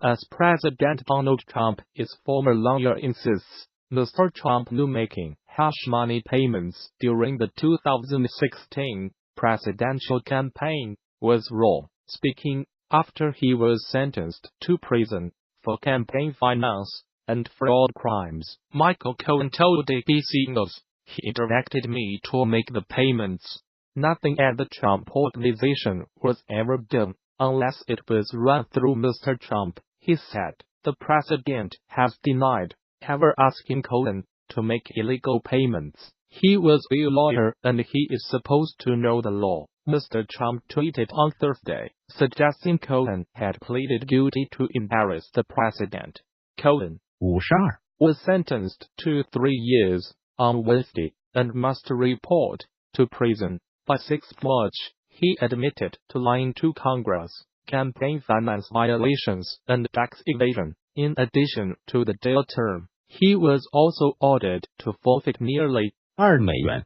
As President Donald Trump, his former lawyer insists, Mr. Trump knew making hush money payments during the 2016 presidential campaign was wrong. Speaking after he was sentenced to prison for campaign finance and fraud crimes, Michael Cohen told ABC News, "He directed me to make the payments. Nothing at the Trump organization was ever done unless it was run through Mr. Trump," he said. The president has denied ever asking Cohen to make illegal payments. He was a lawyer and he is supposed to know the law, Mr. Trump tweeted on Thursday, suggesting Cohen had pleaded guilty to embarrass the president. Cohen, 52, was sentenced to 3 years on Wednesday and must report to prison by 6 March. He admitted to lying to Congress, campaign finance violations, and tax evasion. In addition to the jail term, he was also ordered to forfeit nearly $2 M1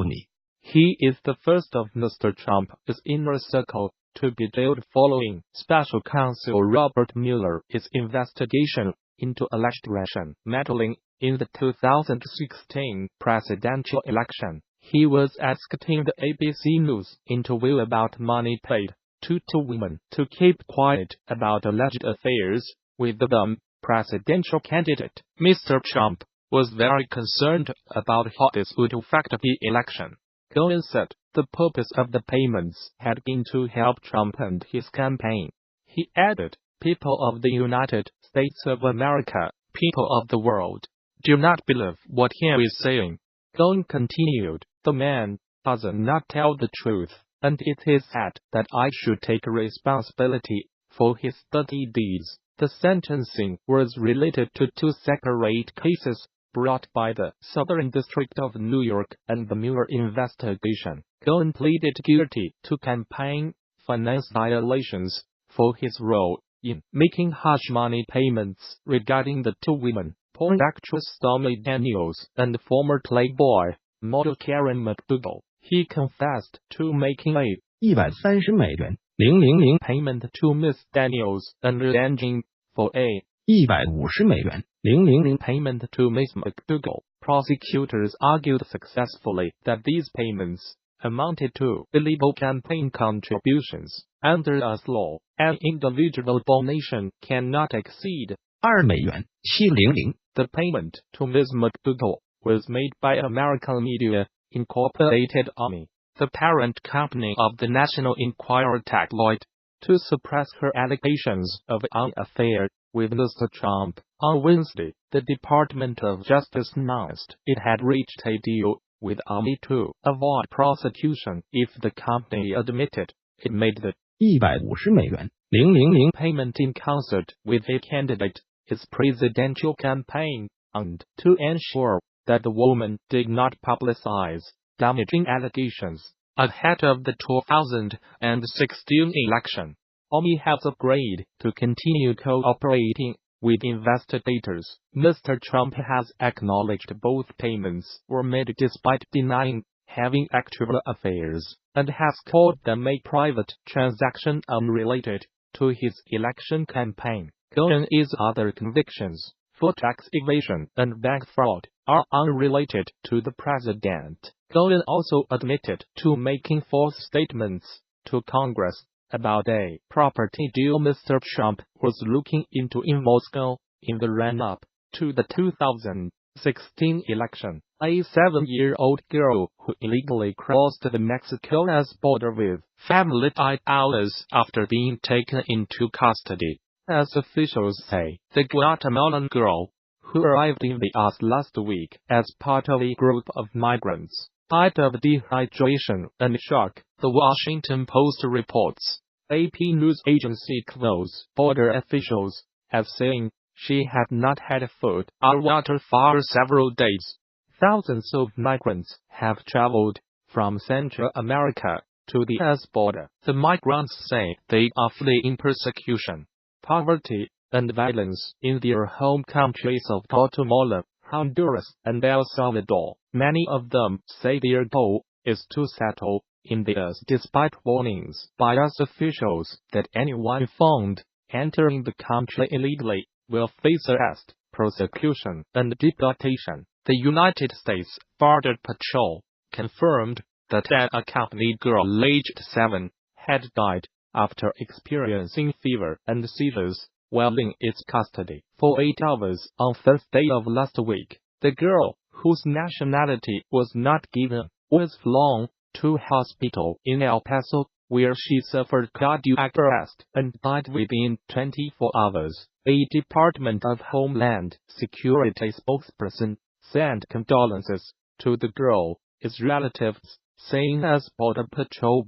年. He is the first of Mr. Trump's inner circle to be jailed following Special Counsel Robert Mueller's investigation into alleged Russian meddling in the 2016 presidential election. He was asked in the ABC News interview about money paid to 2 women to keep quiet about alleged affairs with the presidential candidate. Mr. Trump was very concerned about how this would affect the election. Cohen said the purpose of the payments had been to help Trump and his campaign. He added, "People of the United States of America, people of the world, do not believe what he is saying." Cohen continued, "The man does not tell the truth, and it is sad that I should take responsibility for his dirty deeds." The sentencing was related to 2 separate cases brought by the Southern District of New York and the Mueller investigation. Cohen pleaded guilty to campaign finance violations for his role in making hush money payments regarding the 2 women, porn actress Stormy Daniels and former Playboy model Karen McDougal. He confessed to making a $130,000 payment to Ms. Daniels and arranging for a $150,000 payment to Ms. McDougal. Prosecutors argued successfully that these payments amounted to illegal campaign contributions. Under US law, an individual donation cannot exceed $2.700. The payment to Ms. McDougal was made by American Media Incorporated Army, the parent company of the National Enquirer tabloid, to suppress her allegations of an affair with Mr. Trump. On Wednesday, the Department of Justice announced it had reached a deal with Army to avoid prosecution if the company admitted it made the $150,000 payment in concert with a candidate, his presidential campaign, and to ensure that the woman did not publicize damaging allegations. Ahead of the 2016 election, Army has agreed to continue cooperating with investigators. Mr. Trump has acknowledged both payments were made despite denying having actual affairs, and has called them a private transaction unrelated to his election campaign. Cohen's other convictions for tax evasion and bank fraud are unrelated to the president. Cohen also admitted to making false statements to Congress about a property deal Mr. Trump was looking into in Moscow in the run-up to the 2016 election. A 7-year-old girl who illegally crossed the Mexico-US border with family died hours after being taken into custody. As officials say, the Guatemalan girl, who arrived in the US last week as part of a group of migrants, died of dehydration and shock, the Washington Post reports. AP news agency quotes border officials as saying she had not had food or water for several days. Thousands of migrants have traveled from Central America to the US border. The migrants say they are fleeing persecution, poverty, and violence in their home countries of Guatemala, Honduras, and El Salvador. Many of them say their goal is to settle in the US despite warnings by US officials that anyone found entering the country illegally will face arrest, prosecution, and deportation. The United States Border Patrol confirmed that an unaccompanied girl aged 7 had died after experiencing fever and seizures while in its custody for 8 hours on Thursday of last week. The girl, whose nationality was not given, was flown to hospital in El Paso, where she suffered cardiac arrest and died within 24 hours. A Department of Homeland Security spokesperson sent condolences to the girl, its relatives, saying as Border Patrol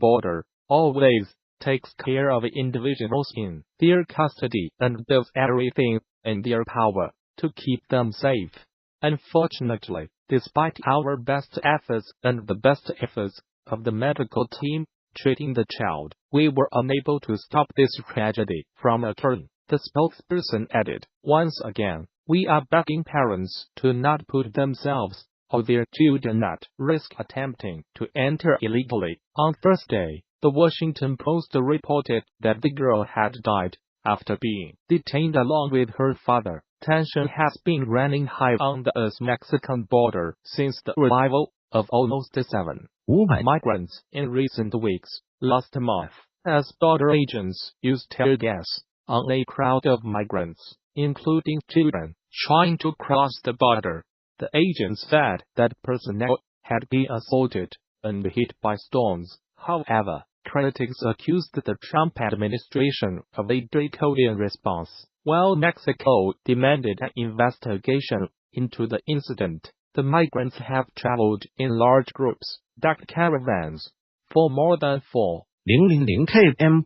always takes care of individuals in their custody and does everything in their power to keep them safe. Unfortunately, despite our best efforts and the best efforts of the medical team treating the child, we were unable to stop this tragedy from occurring, the spokesperson added. Once again, we are begging parents to not put themselves or their children at risk attempting to enter illegally. On Thursday, the Washington Post reported that the girl had died after being detained along with her father. Tension has been running high on the US-Mexican border since the arrival of almost 700 migrants in recent weeks. Last month, as border agents used tear gas on a crowd of migrants, including children, trying to cross the border, the agents said that personnel had been assaulted and hit by stones. However, critics accused the Trump administration of a draconian response, while Mexico demanded an investigation into the incident. The migrants have traveled in large groups, dark caravans, for more than 4,000 km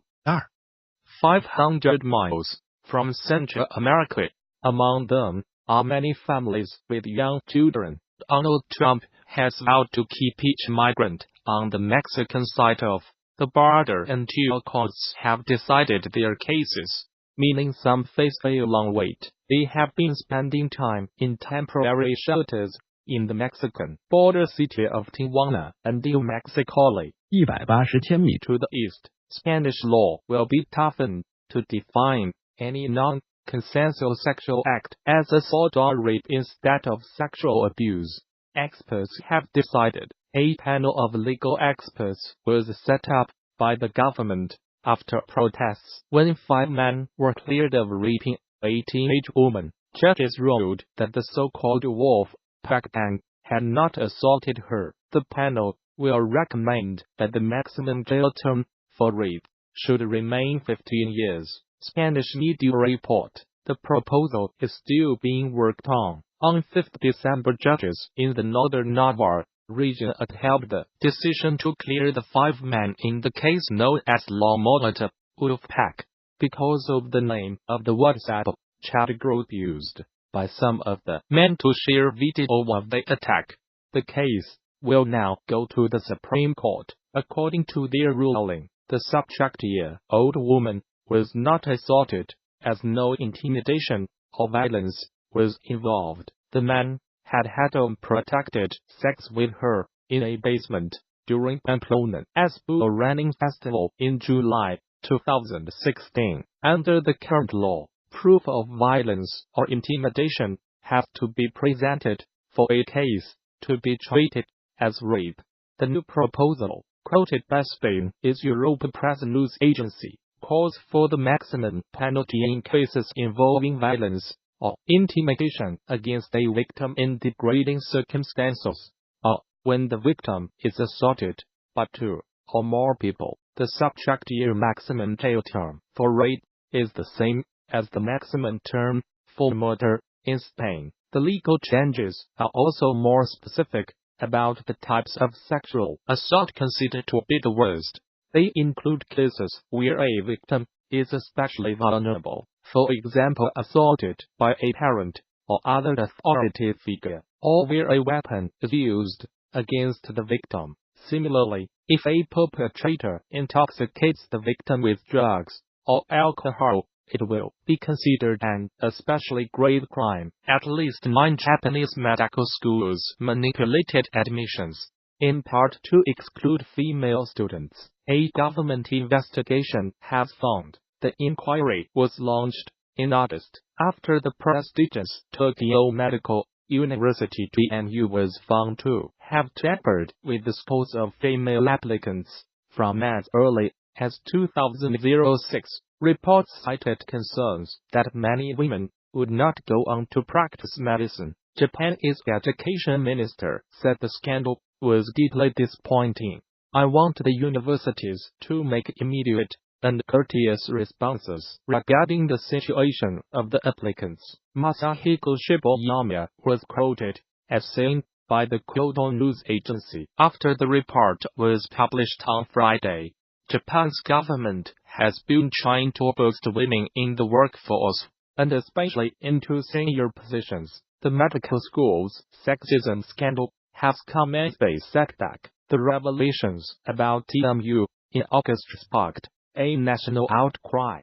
500 miles from Central America. Among them are many families with young children. Donald Trump has vowed to keep each migrant on the Mexican side of the border until courts have decided their cases, meaning some face a long wait. They have been spending time in temporary shelters in the Mexican border city of Tijuana and New Mexicali. 180千米 To the east, Spanish law will be toughened to define any non-consensual sexual act as assault or rape instead of sexual abuse. Experts have decided. A panel of legal experts was set up by the government after protests when 5 men were cleared of raping a teenage woman. Judges ruled that the so-called wolf pack gang had not assaulted her. The panel will recommend that the maximum jail term for rape should remain 15 years. Spanish media report. The proposal is still being worked on. On 5 December, judges in the northern Navarre region upheld the decision to clear the 5 men in the case known as La Molotov Wolf Pack because of the name of the WhatsApp chat group used by some of the men to share video of the attack. The case will now go to the Supreme Court. According to their ruling, the subject-year-old woman was not assaulted, as no intimidation or violence was involved. The man had unprotected sex with her in a basement during Pamplona's bull running festival in July 2016. Under the current law, proof of violence or intimidation has to be presented for a case to be treated as rape. The new proposal, quoted by Spain's Europa Press News Agency, calls for the maximum penalty in cases involving violence or intimidation against a victim in degrading circumstances, or when the victim is assaulted by 2 or more people. The subject-year maximum jail term for rape is the same as the maximum term for murder in Spain. The legal changes are also more specific about the types of sexual assault considered to be the worst. They include cases where a victim is especially vulnerable, for example assaulted by a parent or other authority figure, or where a weapon is used against the victim. Similarly, if a perpetrator intoxicates the victim with drugs or alcohol, it will be considered an especially grave crime. At least 9 Japanese medical schools manipulated admissions, in part to exclude female students. A government investigation has found The inquiry was launched in August after the prestigious Tokyo Medical University TMU was found to have tampered with the scores of female applicants from as early as 2006. Reports cited concerns that many women would not go on to practice medicine. Japan's education minister said the scandal was deeply disappointing. I want the universities to make immediate and courteous responses regarding the situation of the applicants. Masahiko Shibuya was quoted as saying by the Kyoto news agency after the report was published on Friday. Japan's government has been trying to boost women in the workforce, and especially into senior positions. The medical school's sexism scandal has come as a setback. The revelations about TMU in August sparked a national outcry.